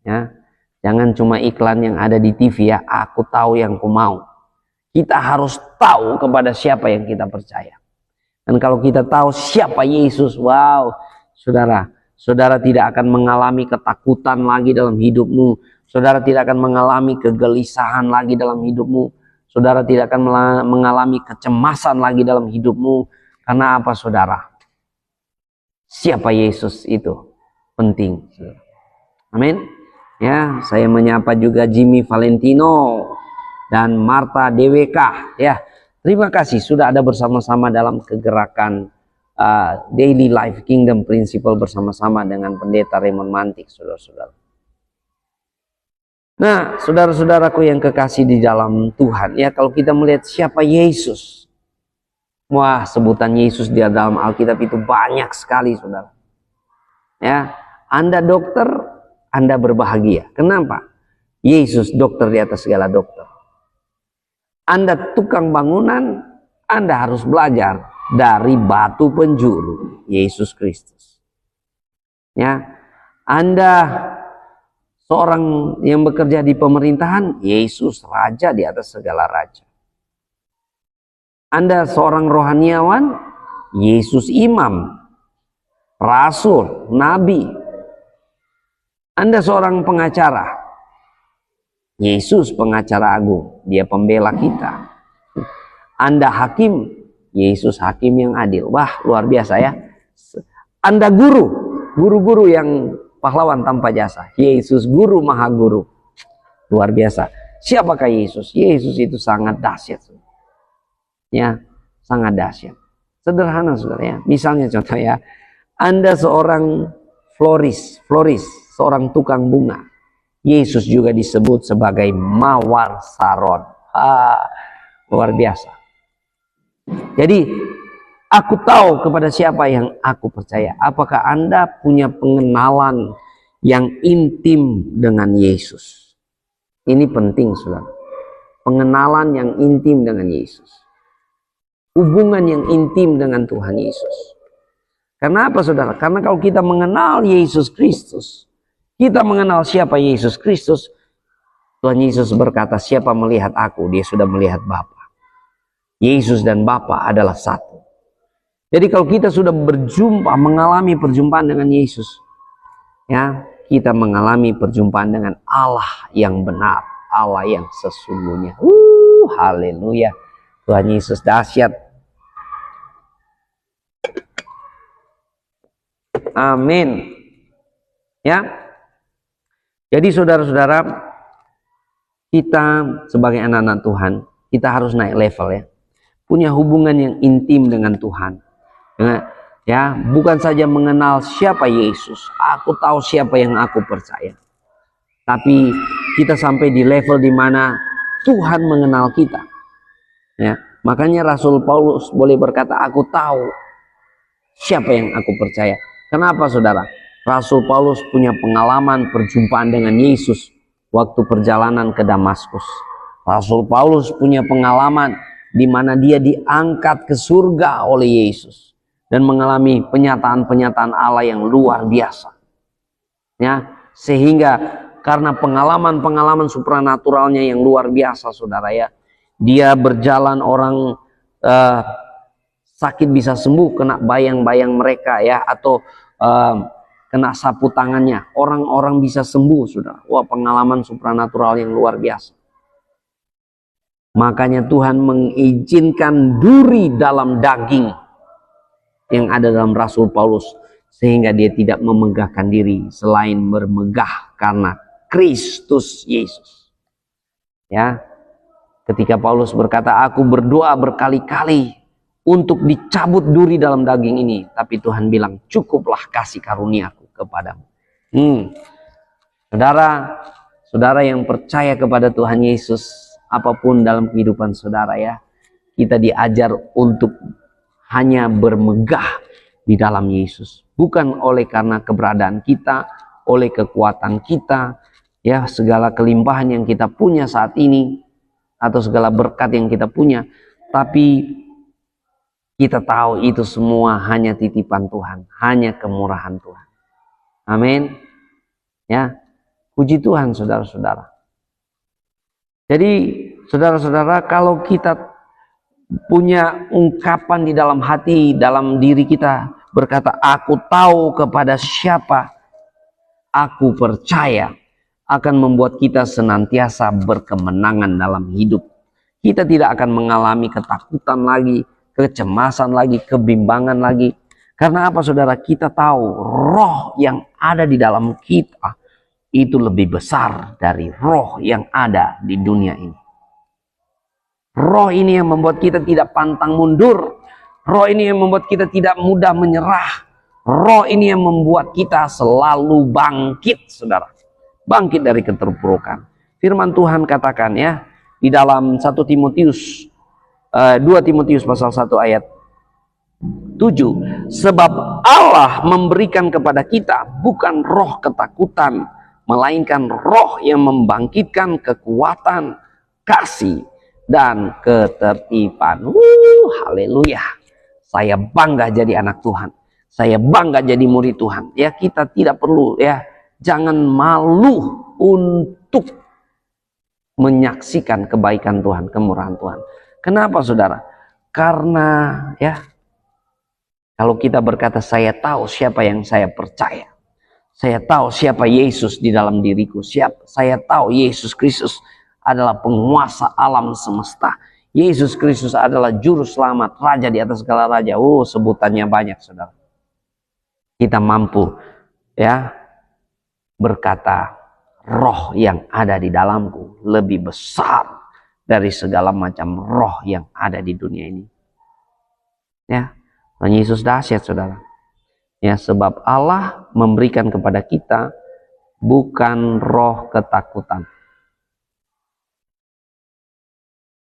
Ya, jangan cuma iklan yang ada di TV ya, aku tahu yang ku mau. Kita harus tahu kepada siapa yang kita percaya. Dan kalau kita tahu siapa Yesus, wow, saudara tidak akan mengalami ketakutan lagi dalam hidupmu. Saudara tidak akan mengalami kegelisahan lagi dalam hidupmu. Saudara tidak akan mengalami kecemasan lagi dalam hidupmu. Karena apa saudara? Siapa Yesus itu penting. Amin. Ya, saya menyapa juga Jimmy Valentino dan Marta DWK. Ya, terima kasih sudah ada bersama-sama dalam kegerakan Daily Life Kingdom Principle bersama-sama dengan Pendeta Raymond Mantik, saudara-saudara. Nah, saudara-saudaraku yang kekasih di dalam Tuhan, ya, kalau kita melihat siapa Yesus, wah, sebutan Yesus di dalam Alkitab itu banyak sekali, saudara. Ya, Anda dokter, Anda berbahagia. Kenapa? Yesus dokter di atas segala dokter. Anda tukang bangunan, Anda harus belajar dari batu penjuru, Yesus Kristus. Ya, Anda seorang yang bekerja di pemerintahan, Yesus raja di atas segala raja. Anda seorang rohaniawan, Yesus imam, rasul, nabi. Anda seorang pengacara, Yesus pengacara agung, dia pembela kita. Anda hakim, Yesus hakim yang adil. Wah, luar biasa ya. Anda guru-guru yang pahlawan tanpa jasa, Yesus guru maha guru. Luar biasa. Siapakah Yesus? Yesus itu sangat dahsyat. Ya, sangat dahsyat. Sederhana, saudara ya. Misalnya contoh ya, Anda seorang floris, seorang tukang bunga. Yesus juga disebut sebagai mawar saron. Luar biasa. Jadi, aku tahu kepada siapa yang aku percaya. Apakah Anda punya pengenalan yang intim dengan Yesus? Ini penting, saudara. Pengenalan yang intim dengan Yesus. Hubungan yang intim dengan Tuhan Yesus. Karena apa, saudara? Karena kalau kita mengenal Yesus Kristus, kita mengenal siapa Yesus Kristus, Tuhan Yesus berkata, siapa melihat aku, dia sudah melihat Bapa. Yesus dan Bapa adalah satu. Jadi kalau kita sudah berjumpa, mengalami perjumpaan dengan Yesus, ya, kita mengalami perjumpaan dengan Allah yang benar, Allah yang sesungguhnya. Haleluya. Tuhan Yesus dahsyat. Amin. Ya. Jadi saudara-saudara, kita sebagai anak-anak Tuhan, kita harus naik level ya. Punya hubungan yang intim dengan Tuhan. Ya, bukan saja mengenal siapa Yesus, aku tahu siapa yang aku percaya. Tapi kita sampai di level di mana Tuhan mengenal kita. Ya, makanya Rasul Paulus boleh berkata, aku tahu siapa yang aku percaya. Kenapa, saudara? Rasul Paulus punya pengalaman perjumpaan dengan Yesus waktu perjalanan ke Damaskus. Rasul Paulus punya pengalaman di mana dia diangkat ke surga oleh Yesus dan mengalami penyataan-penyataan Allah yang luar biasa. Ya, sehingga karena pengalaman-pengalaman supranaturalnya yang luar biasa, saudara ya, dia berjalan, orang sakit bisa sembuh kena bayang-bayang mereka ya, atau kena sapu tangannya, orang-orang bisa sembuh, saudara. Wah, pengalaman supranatural yang luar biasa. Makanya Tuhan mengizinkan duri dalam daging yang ada dalam Rasul Paulus, sehingga dia tidak memegahkan diri selain bermegah karena Kristus Yesus. Ya, ketika Paulus berkata, aku berdoa berkali-kali untuk dicabut duri dalam daging ini, tapi Tuhan bilang, cukuplah kasih karuniaku kepadamu. Saudara yang percaya kepada Tuhan Yesus, apapun dalam kehidupan saudara ya, kita diajar untuk hanya bermegah di dalam Yesus. Bukan oleh karena keberadaan kita, oleh kekuatan kita, ya, segala kelimpahan yang kita punya saat ini, atau segala berkat yang kita punya, tapi kita tahu itu semua hanya titipan Tuhan, hanya kemurahan Tuhan. Amin. Ya, puji Tuhan, saudara-saudara. Jadi saudara-saudara, kalau kita punya ungkapan di dalam hati, dalam diri kita, berkata, aku tahu kepada siapa aku percaya, akan membuat kita senantiasa berkemenangan dalam hidup. Kita tidak akan mengalami ketakutan lagi, kecemasan lagi, kebimbangan lagi. Karena apa, saudara? Kita tahu roh yang ada di dalam kita itu lebih besar dari roh yang ada di dunia ini. Roh ini yang membuat kita tidak pantang mundur. Roh ini yang membuat kita tidak mudah menyerah. Roh ini yang membuat kita selalu bangkit, saudara. Bangkit dari keterpurukan. Firman Tuhan katakan ya di dalam 2 Timotius pasal 1 ayat 7, sebab Allah memberikan kepada kita bukan roh ketakutan, melainkan roh yang membangkitkan kekuatan, kasih, dan ketertiban. Haleluya. Saya bangga jadi anak Tuhan. Saya bangga jadi murid Tuhan. Ya, kita tidak perlu ya, jangan malu untuk menyaksikan kebaikan Tuhan, kemurahan Tuhan. Kenapa saudara? Karena ya, kalau kita berkata saya tahu siapa yang saya percaya, saya tahu siapa Yesus di dalam diriku, saya tahu Yesus Kristus adalah penguasa alam semesta, Yesus Kristus adalah juru selamat, raja di atas segala raja. Sebutannya banyak saudara. Kita mampu ya berkata, roh yang ada di dalamku lebih besar dari segala macam roh yang ada di dunia ini. Ya, Tuhan Yesus dahsyat saudara. Ya, sebab Allah memberikan kepada kita bukan roh ketakutan.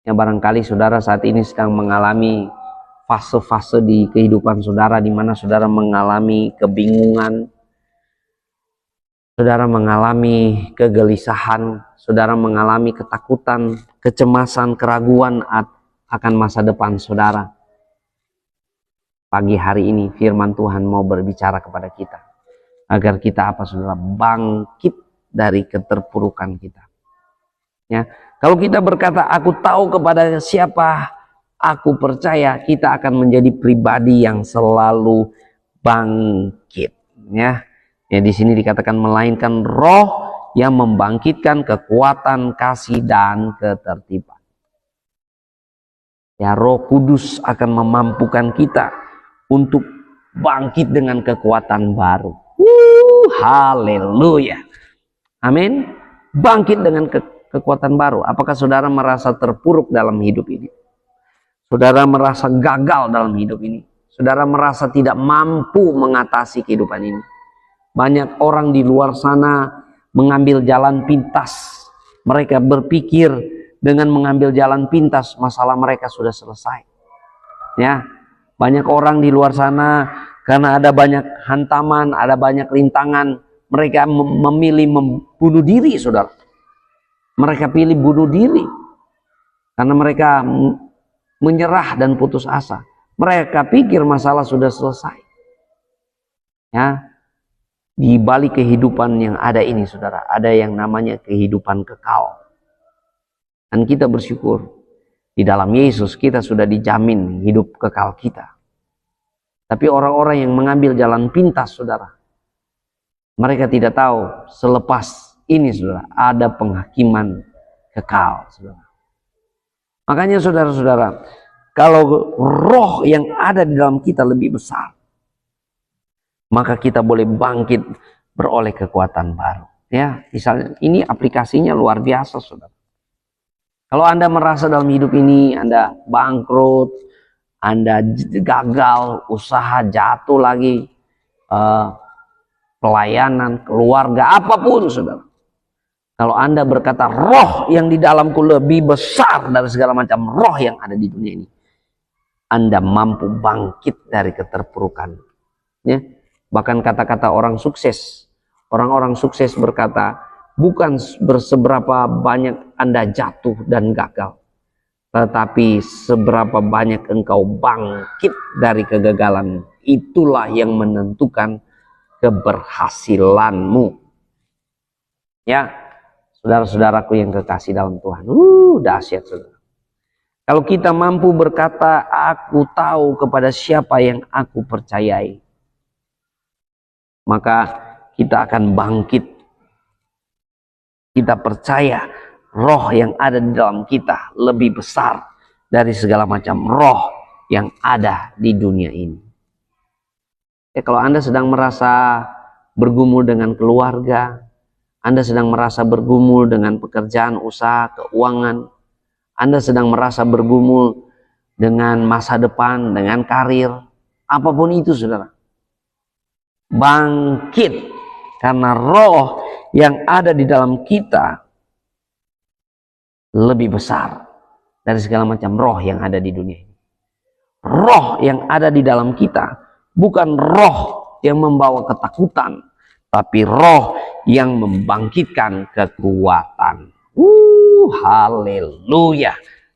Ya, barangkali saudara saat ini sedang mengalami fase-fase di kehidupan saudara di mana saudara mengalami kebingungan, saudara mengalami kegelisahan, saudara mengalami ketakutan, kecemasan, keraguan akan masa depan saudara. Pagi hari ini firman Tuhan mau berbicara kepada kita agar kita apa saudara, bangkit dari keterpurukan kita. Ya, kalau kita berkata aku tahu kepada siapa aku percaya, kita akan menjadi pribadi yang selalu bangkit. Ya, di sini dikatakan melainkan roh yang membangkitkan kekuatan, kasih, dan ketertiban. Ya, Roh Kudus akan memampukan kita untuk bangkit dengan kekuatan baru. Haleluya. Amin. Bangkit dengan kekuatan baru. Apakah saudara merasa terpuruk dalam hidup ini? Saudara merasa gagal dalam hidup ini? Saudara merasa tidak mampu mengatasi kehidupan ini? Banyak orang di luar sana mengambil jalan pintas. Mereka berpikir dengan mengambil jalan pintas masalah mereka sudah selesai. Ya, banyak orang di luar sana karena ada banyak hantaman, ada banyak rintangan, mereka memilih membunuh diri, saudara. Mereka pilih bunuh diri karena mereka menyerah dan putus asa. Mereka pikir masalah sudah selesai. Ya, di balik kehidupan yang ada ini, saudara, ada yang namanya kehidupan kekal. Dan kita bersyukur di dalam Yesus kita sudah dijamin hidup kekal kita. Tapi orang-orang yang mengambil jalan pintas, saudara, mereka tidak tahu selepas ini, saudara, ada penghakiman kekal, saudara. Makanya saudara-saudara, kalau roh yang ada di dalam kita lebih besar, maka kita boleh bangkit beroleh kekuatan baru. Ya, misalnya ini aplikasinya luar biasa, saudara. Kalau Anda merasa dalam hidup ini Anda bangkrut, Anda gagal, usaha jatuh lagi, pelayanan, keluarga, apapun saudara. Kalau Anda berkata roh yang di dalamku lebih besar dari segala macam roh yang ada di dunia ini, Anda mampu bangkit dari keterpurukan. Ya. Bahkan kata-kata orang sukses, orang-orang sukses berkata, bukan berseberapa banyak Anda jatuh dan gagal, tetapi seberapa banyak engkau bangkit dari kegagalan. Itulah yang menentukan keberhasilanmu. Ya, saudara-saudaraku yang kekasih dalam Tuhan, dahsyat saudara. Kalau kita mampu berkata, aku tahu kepada siapa yang aku percayai, maka kita akan bangkit. Kita percaya roh yang ada di dalam kita lebih besar dari segala macam roh yang ada di dunia ini. Ya, kalau Anda sedang merasa bergumul dengan keluarga, Anda sedang merasa bergumul dengan pekerjaan, usaha, keuangan, Anda sedang merasa bergumul dengan masa depan, dengan karir, apapun itu saudara, bangkit, karena roh yang ada di dalam kita lebih besar dari segala macam roh yang ada di dunia ini. Roh yang ada di dalam kita bukan roh yang membawa ketakutan, tapi roh yang membangkitkan kekuatan. Haleluya.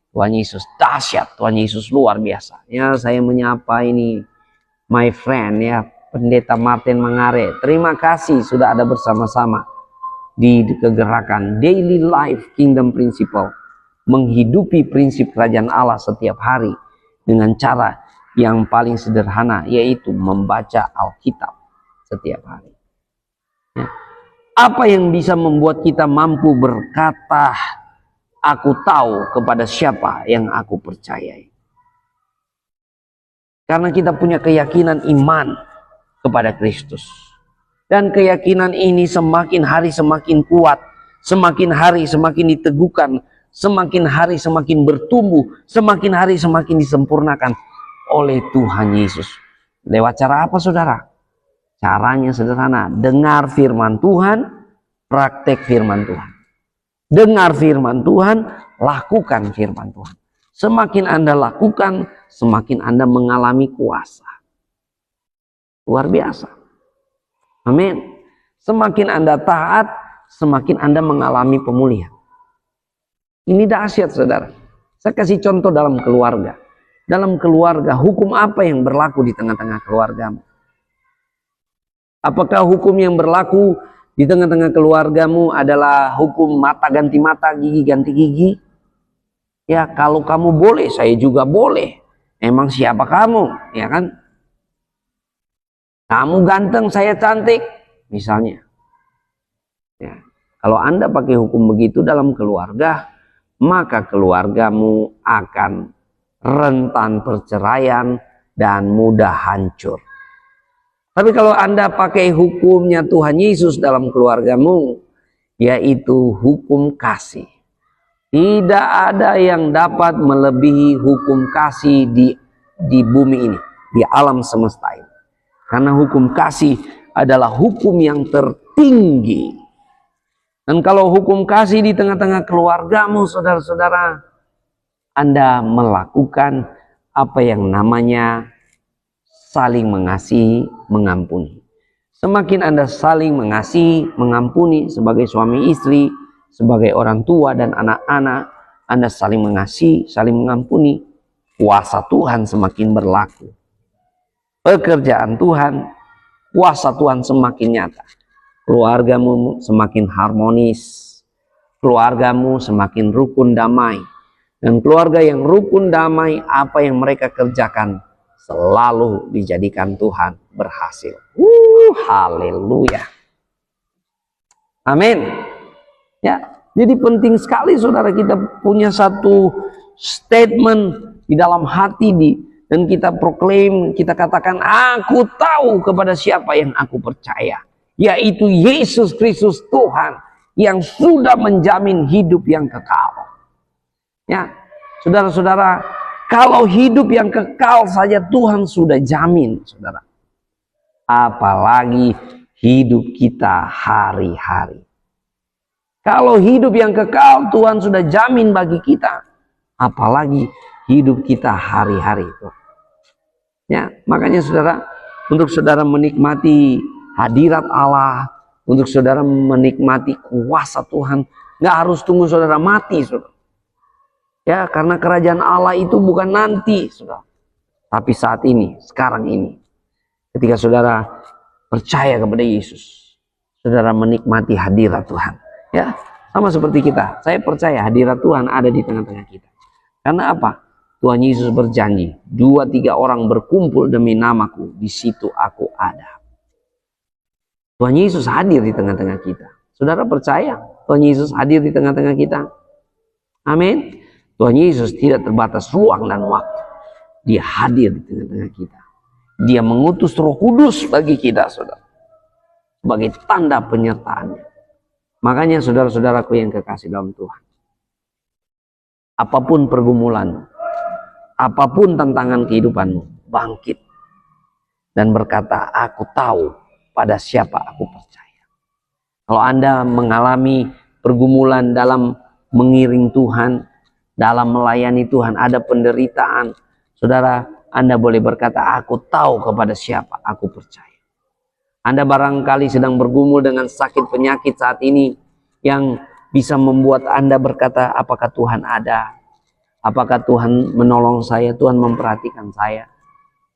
Tuhan Yesus dahsyat, Tuhan Yesus luar biasa. Ya, saya menyapa ini my friend ya, Pendeta Martin Mangare. Terima kasih sudah ada bersama-sama di kegerakan Daily Life Kingdom Principle, menghidupi prinsip kerajaan Allah setiap hari dengan cara yang paling sederhana, yaitu membaca Alkitab setiap hari. Ya. Apa yang bisa membuat kita mampu berkata, aku tahu kepada siapa yang aku percayai? Karena kita punya keyakinan iman kepada Kristus. Dan keyakinan ini semakin hari semakin kuat, semakin hari semakin diteguhkan, semakin hari semakin bertumbuh, semakin hari semakin disempurnakan oleh Tuhan Yesus. Lewat cara apa, saudara? Caranya sederhana, dengar firman Tuhan, praktek firman Tuhan. Dengar firman Tuhan, lakukan firman Tuhan. Semakin Anda lakukan, semakin Anda mengalami kuasa. Luar biasa. Amin. Semakin Anda taat, semakin Anda mengalami pemulihan. Ini dahsyat, saudara. Saya kasih contoh dalam keluarga. Dalam keluarga, hukum apa yang berlaku di tengah-tengah keluargamu? Apakah hukum yang berlaku di tengah-tengah keluargamu adalah hukum mata ganti mata, gigi ganti gigi? Ya, kalau kamu boleh, saya juga boleh. Emang siapa kamu? Ya kan? Kamu ganteng, saya cantik, misalnya. Ya. Kalau Anda pakai hukum begitu dalam keluarga, maka keluargamu akan rentan perceraian dan mudah hancur. Tapi kalau Anda pakai hukumnya Tuhan Yesus dalam keluargamu, yaitu hukum kasih. Tidak ada yang dapat melebihi hukum kasih di bumi ini, di alam semesta ini. Karena hukum kasih adalah hukum yang tertinggi. Dan kalau hukum kasih di tengah-tengah keluargamu, saudara-saudara, Anda melakukan apa yang namanya saling mengasihi, mengampuni. Semakin Anda saling mengasihi, mengampuni sebagai suami istri, sebagai orang tua dan anak-anak, Anda saling mengasihi, saling mengampuni, kuasa Tuhan semakin berlaku. Pekerjaan Tuhan, kuasa Tuhan semakin nyata. Keluargamu semakin harmonis, keluargamu semakin rukun damai. Dan keluarga yang rukun damai, apa yang mereka kerjakan selalu dijadikan Tuhan berhasil. Haleluya. Amin. Ya, jadi penting sekali saudara kita punya satu statement di dalam hati dan kita proklaim, kita katakan, aku tahu kepada siapa yang aku percaya, yaitu Yesus Kristus Tuhan yang sudah menjamin hidup yang kekal. Ya, saudara-saudara, kalau hidup yang kekal saja Tuhan sudah jamin, saudara. Apalagi hidup kita hari-hari. Kalau hidup yang kekal Tuhan sudah jamin bagi kita, apalagi hidup kita hari-hari itu. Ya, makanya saudara, untuk saudara menikmati hadirat Allah, untuk saudara menikmati kuasa Tuhan, nggak harus tunggu saudara mati, saudara. Ya, karena kerajaan Allah itu bukan nanti, saudara, tapi saat ini, sekarang ini. Ketika saudara percaya kepada Yesus, saudara menikmati hadirat Tuhan. Ya, sama seperti kita. Saya percaya hadirat Tuhan ada di tengah-tengah kita. Karena apa? Tuhan Yesus berjanji, 2-3 orang berkumpul demi namaku, di situ aku ada. Tuhan Yesus hadir di tengah-tengah kita. Saudara percaya Tuhan Yesus hadir di tengah-tengah kita? Amin. Tuhan Yesus tidak terbatas ruang dan waktu. Dia hadir di tengah-tengah kita. Dia mengutus Roh Kudus bagi kita, saudara, sebagai tanda penyertaannya. Makanya saudara-saudaraku yang kekasih dalam Tuhan, apapun pergumulanmu, apapun tantangan kehidupanmu, bangkit dan berkata, aku tahu pada siapa aku percaya. Kalau Anda mengalami pergumulan dalam mengiring Tuhan, dalam melayani Tuhan ada penderitaan. Saudara, Anda boleh berkata, aku tahu kepada siapa aku percaya. Anda barangkali sedang bergumul dengan sakit penyakit saat ini yang bisa membuat Anda berkata, apakah Tuhan ada? Apakah Tuhan menolong saya? Tuhan memperhatikan saya?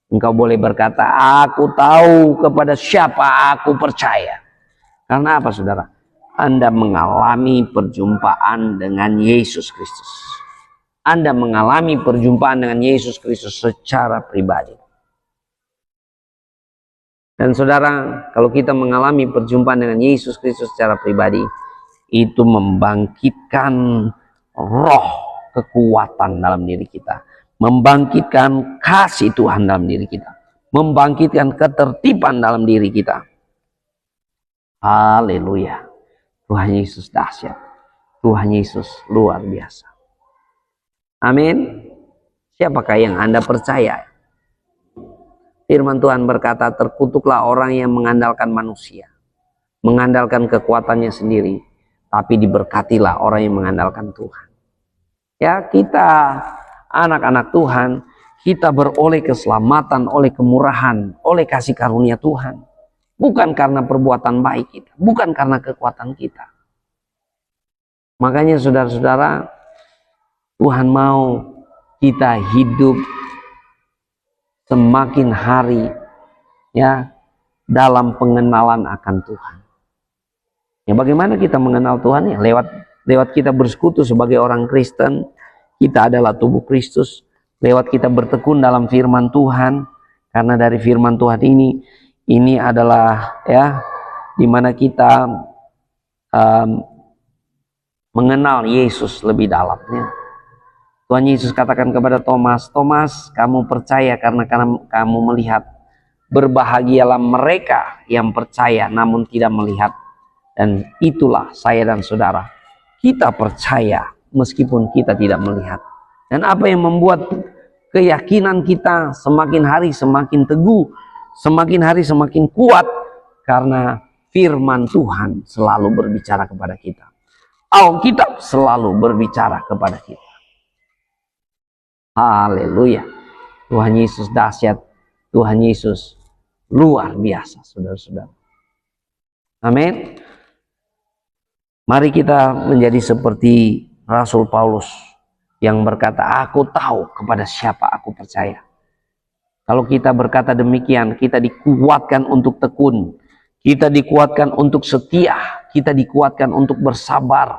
Engkau boleh berkata, aku tahu kepada siapa aku percaya. Karena apa, saudara? Anda mengalami perjumpaan dengan Yesus Kristus. Anda mengalami perjumpaan dengan Yesus Kristus secara pribadi. Dan saudara, kalau kita mengalami perjumpaan dengan Yesus Kristus secara pribadi, itu membangkitkan roh kekuatan dalam diri kita. Membangkitkan kasih Tuhan dalam diri kita. Membangkitkan ketertiban dalam diri kita. Haleluya. Tuhan Yesus dahsyat. Tuhan Yesus luar biasa. Amin. Siapakah yang Anda percaya? Firman Tuhan berkata, terkutuklah orang yang mengandalkan manusia, mengandalkan kekuatannya sendiri, tapi diberkatilah orang yang mengandalkan Tuhan. Ya, kita anak-anak Tuhan, kita beroleh keselamatan oleh kemurahan, oleh kasih karunia Tuhan. Bukan karena perbuatan baik kita, bukan karena kekuatan kita. Makanya saudara-saudara, Tuhan mau kita hidup semakin hari ya dalam pengenalan akan Tuhan. Ya, bagaimana kita mengenal Tuhan? Ya, lewat kita bersekutu sebagai orang Kristen. Kita adalah tubuh Kristus. Lewat kita bertekun dalam firman Tuhan. Karena dari firman Tuhan ini adalah ya dimana kita mengenal Yesus lebih dalamnya. Tuhan Yesus katakan kepada Thomas, Thomas, kamu percaya karena kamu melihat. Berbahagialah mereka yang percaya namun tidak melihat. Dan itulah saya dan saudara. Kita percaya meskipun kita tidak melihat. Dan apa yang membuat keyakinan kita semakin hari semakin teguh, semakin hari semakin kuat? Karena firman Tuhan selalu berbicara kepada kita. Alkitab selalu berbicara kepada kita. Haleluya. Tuhan Yesus dahsyat. Tuhan Yesus luar biasa, saudara-saudara. Amin. Mari kita menjadi seperti Rasul Paulus yang berkata, aku tahu kepada siapa aku percaya. Kalau kita berkata demikian, kita dikuatkan untuk tekun, kita dikuatkan untuk setia, kita dikuatkan untuk bersabar,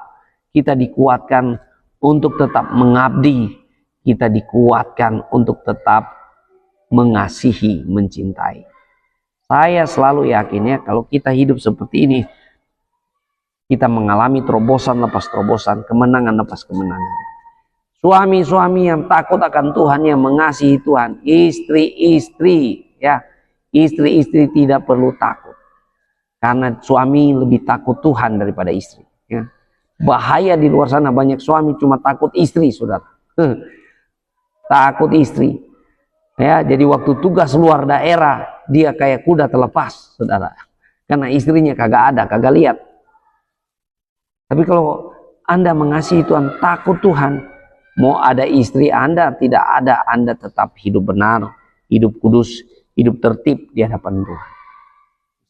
kita dikuatkan untuk tetap mengabdi, kita dikuatkan untuk tetap mengasihi, mencintai. Saya selalu yakin ya, kalau kita hidup seperti ini, kita mengalami terobosan lepas terobosan, kemenangan lepas kemenangan. Suami-suami yang takut akan Tuhan, yang mengasihi Tuhan, istri-istri ya, istri-istri tidak perlu takut, karena suami lebih takut Tuhan daripada istri. Ya. Bahaya di luar sana, banyak suami cuma takut istri, saudara. Takut istri. Ya, jadi waktu tugas luar daerah, dia kayak kuda terlepas, saudara. Karena istrinya kagak ada, kagak lihat. Tapi kalau Anda mengasihi Tuhan, takut Tuhan, mau ada istri Anda, tidak ada, Anda tetap hidup benar, hidup kudus, hidup tertib di hadapan Tuhan.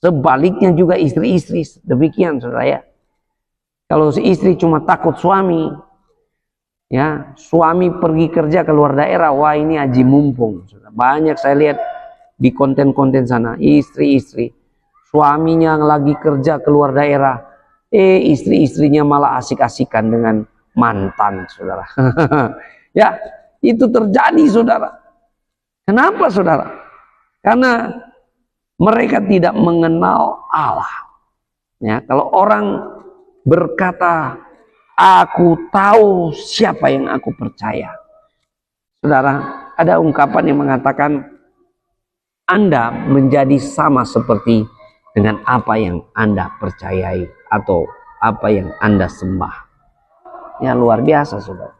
Sebaliknya juga istri-istri, demikian saudara ya. Kalau si istri cuma takut suami, ya, suami pergi kerja ke luar daerah, wah ini haji mumpung. Banyak saya lihat di konten-konten sana, istri-istri, suaminya lagi kerja ke luar daerah, istri-istrinya malah asik-asikan dengan mantan, saudara. Ya, itu terjadi, saudara. Kenapa, saudara? Karena mereka tidak mengenal Allah. Ya, kalau orang berkata, aku tahu siapa yang aku percaya. Saudara, ada ungkapan yang mengatakan, Anda menjadi sama seperti dengan apa yang Anda percayai atau apa yang Anda sembah. Ya, luar biasa, saudara.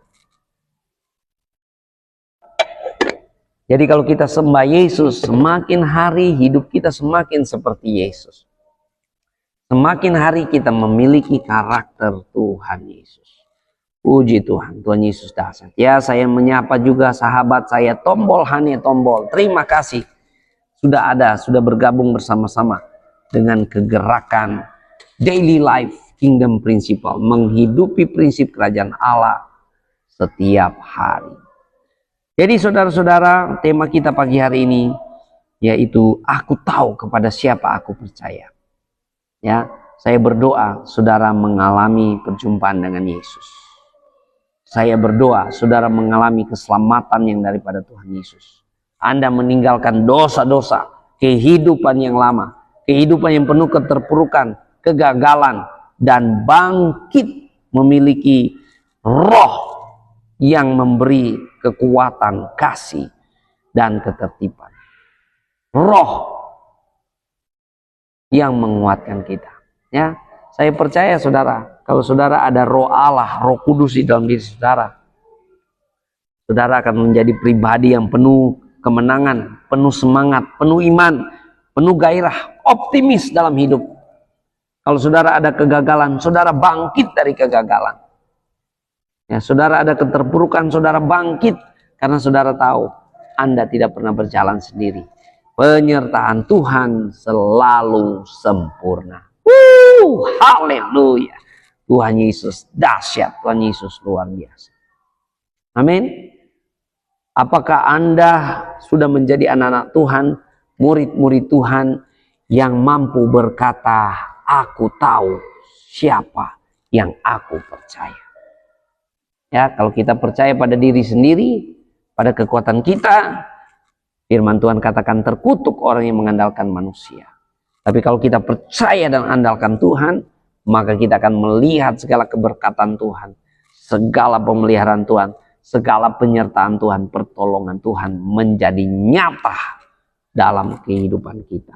Jadi kalau kita sembah Yesus, semakin hari hidup kita semakin seperti Yesus. Semakin hari kita memiliki karakter Tuhan Yesus. Puji Tuhan, Tuhan Yesus dahsyat. Ya, saya menyapa juga sahabat saya, Tombol Hane Tombol. Terima kasih sudah bergabung bersama-sama dengan kegerakan Daily Life Kingdom Principle, menghidupi prinsip kerajaan Allah setiap hari. Jadi saudara-saudara, tema kita pagi hari ini yaitu aku tahu kepada siapa aku percaya. Ya, saya berdoa saudara mengalami perjumpaan dengan Yesus. Saya berdoa saudara mengalami keselamatan yang daripada Tuhan Yesus. Anda meninggalkan dosa-dosa, kehidupan yang lama, kehidupan yang penuh keterpurukan, kegagalan, dan bangkit memiliki roh yang memberi kekuatan, kasih, dan ketertiban. Roh yang menguatkan kita. Ya, saya percaya saudara, kalau saudara ada roh Allah, roh kudus di dalam diri saudara, saudara akan menjadi pribadi yang penuh kemenangan, penuh semangat, penuh iman, penuh gairah, optimis dalam hidup. Kalau saudara ada kegagalan, saudara bangkit dari kegagalan. Ya, saudara ada keterpurukan, saudara bangkit karena saudara tahu Anda tidak pernah berjalan sendiri. Penyertaan Tuhan selalu sempurna. Haleluya. Tuhan Yesus dahsyat, Tuhan Yesus luar biasa. Amin. Apakah Anda sudah menjadi anak-anak Tuhan, murid-murid Tuhan yang mampu berkata, aku tahu siapa yang aku percaya. Ya, kalau kita percaya pada diri sendiri, pada kekuatan kita, firman Tuhan katakan terkutuk orang yang mengandalkan manusia. Tapi kalau kita percaya dan andalkan Tuhan, maka kita akan melihat segala keberkatan Tuhan, segala pemeliharaan Tuhan, segala penyertaan Tuhan, pertolongan Tuhan menjadi nyata dalam kehidupan kita.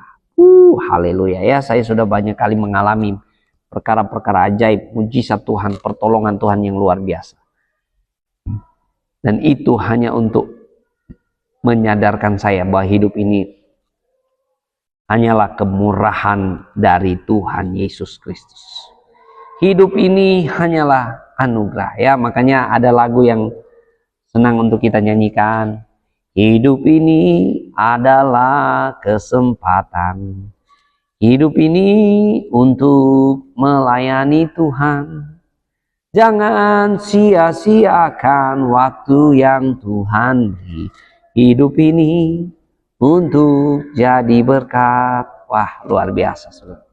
Haleluya ya, saya sudah banyak kali mengalami perkara-perkara ajaib, mujizat Tuhan, pertolongan Tuhan yang luar biasa. Dan itu hanya untuk menyadarkan saya bahwa hidup ini hanyalah kemurahan dari Tuhan Yesus Kristus. Hidup ini hanyalah anugerah ya, makanya ada lagu yang senang untuk kita nyanyikan. Hidup ini adalah kesempatan. Hidup ini untuk melayani Tuhan. Jangan sia-siakan waktu yang Tuhan beri. Hidup ini untuk jadi berkat. Wah, luar biasa saudara.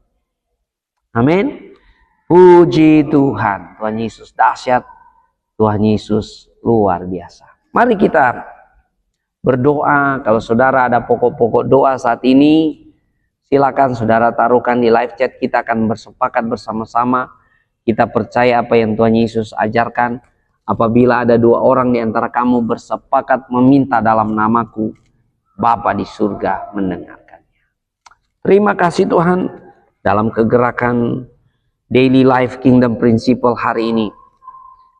Amin. Puji Tuhan. Tuhan Yesus dahsyat. Tuhan Yesus luar biasa. Mari kita berdoa. Kalau saudara ada pokok-pokok doa saat ini, silakan saudara taruhkan di live chat. Kita akan bersepakat bersama-sama. Kita percaya apa yang Tuhan Yesus ajarkan. Apabila ada dua orang di antara kamu bersepakat meminta dalam namaku, Bapa di surga mendengarkannya. Terima kasih Tuhan, dalam kegerakan Daily Life Kingdom Principle hari ini,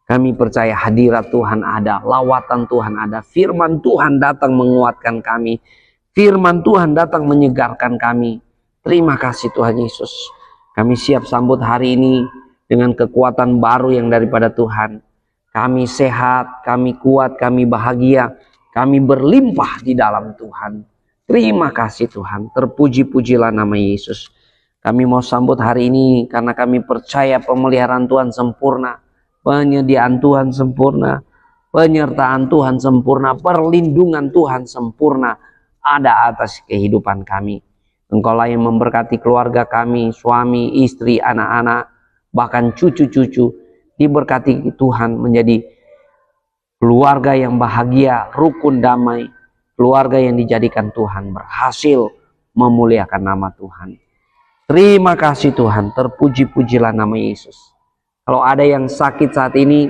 kami percaya hadirat Tuhan ada, lawatan Tuhan ada, firman Tuhan datang menguatkan kami, firman Tuhan datang menyegarkan kami. Terima kasih Tuhan Yesus. Kami siap sambut hari ini dengan kekuatan baru yang daripada Tuhan. Kami sehat, kami kuat, kami bahagia, kami berlimpah di dalam Tuhan. Terima kasih Tuhan. Terpuji-pujilah nama Yesus. Kami mau sambut hari ini karena kami percaya pemeliharaan Tuhan sempurna. Penyediaan Tuhan sempurna. Penyertaan Tuhan sempurna. Perlindungan Tuhan sempurna ada atas kehidupan kami. Engkaulah yang memberkati keluarga kami, suami, istri, anak-anak, bahkan cucu-cucu. Diberkati Tuhan menjadi keluarga yang bahagia, rukun damai, keluarga yang dijadikan Tuhan berhasil memuliakan nama Tuhan. Terima kasih Tuhan, terpuji-pujilah nama Yesus. Kalau ada yang sakit saat ini,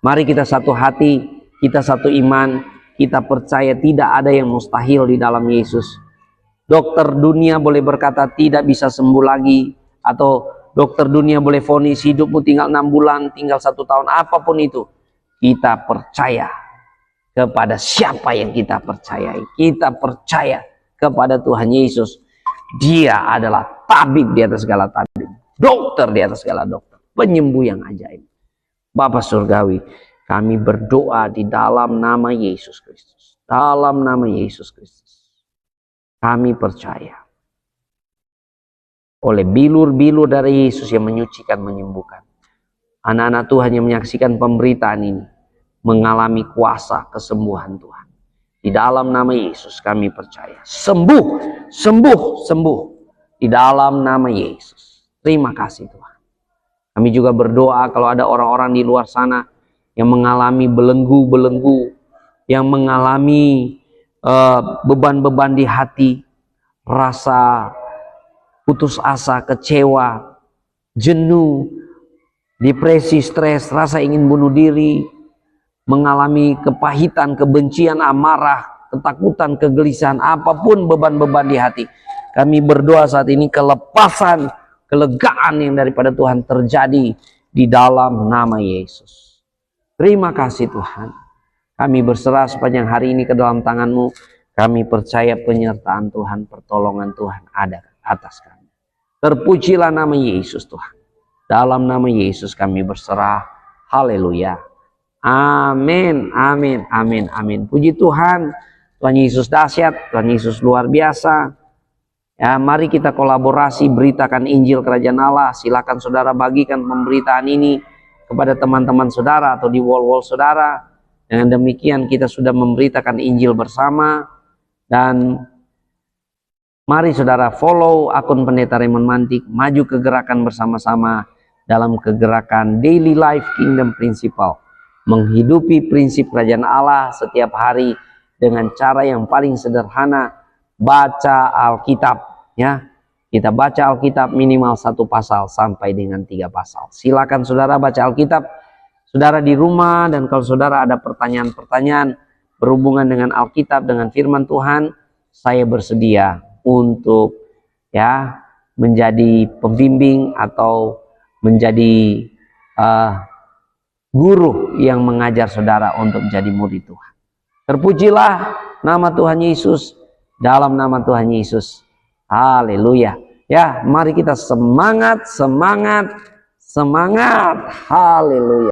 mari kita satu hati, kita satu iman, kita percaya tidak ada yang mustahil di dalam Yesus. Dokter dunia boleh berkata tidak bisa sembuh lagi, atau dokter dunia boleh vonis hidupmu tinggal 6 bulan, tinggal 1 tahun, apapun itu. Kita percaya kepada siapa yang kita percayai. Kita percaya kepada Tuhan Yesus. Dia adalah tabib di atas segala tabib. Dokter di atas segala dokter. Penyembuh yang ajaib. Bapa Surgawi, kami berdoa di dalam nama Yesus Kristus. Dalam nama Yesus Kristus. Kami percaya oleh bilur-bilur dari Yesus yang menyucikan, menyembuhkan. Anak-anak Tuhan yang menyaksikan pemberitaan ini mengalami kuasa kesembuhan Tuhan. Di dalam nama Yesus kami percaya. Sembuh, sembuh, sembuh. Di dalam nama Yesus. Terima kasih Tuhan. Kami juga berdoa kalau ada orang-orang di luar sana yang mengalami belenggu-belenggu, yang mengalami beban-beban di hati, rasa putus asa, kecewa, jenuh, depresi, stres, rasa ingin bunuh diri, mengalami kepahitan, kebencian, amarah, ketakutan, kegelisahan, apapun beban-beban di hati. Kami berdoa saat ini kelepasan, kelegaan yang daripada Tuhan terjadi di dalam nama Yesus. Terima kasih Tuhan. Kami berserah sepanjang hari ini ke dalam tangan-Mu. Kami percaya penyertaan Tuhan, pertolongan Tuhan ada atas kami. Terpujilah nama Yesus Tuhan. Dalam nama Yesus kami berserah. Haleluya. Amin, amin, amin, amin. Puji Tuhan. Tuhan Yesus dahsyat, Tuhan Yesus luar biasa. Ya, mari kita kolaborasi beritakan Injil Kerajaan Allah. Silakan saudara bagikan pemberitaan ini kepada teman-teman saudara atau di wall-wall saudara. Dengan demikian kita sudah memberitakan Injil bersama. Dan mari saudara follow akun Pendeta Raymond Mantik, maju ke gerakan bersama-sama dalam kegerakan Daily Life Kingdom Principle. Menghidupi prinsip kerajaan Allah setiap hari dengan cara yang paling sederhana, baca Alkitab. Ya, kita baca Alkitab minimal 1 pasal sampai dengan 3 pasal. Silakan saudara baca Alkitab, saudara di rumah, dan kalau saudara ada pertanyaan-pertanyaan berhubungan dengan Alkitab, dengan firman Tuhan, saya bersedia untuk ya menjadi pembimbing atau menjadi guru yang mengajar saudara untuk menjadi murid Tuhan. Terpujilah nama Tuhan Yesus, dalam nama Tuhan Yesus. Haleluya. Ya, mari kita semangat, semangat, semangat. Haleluya.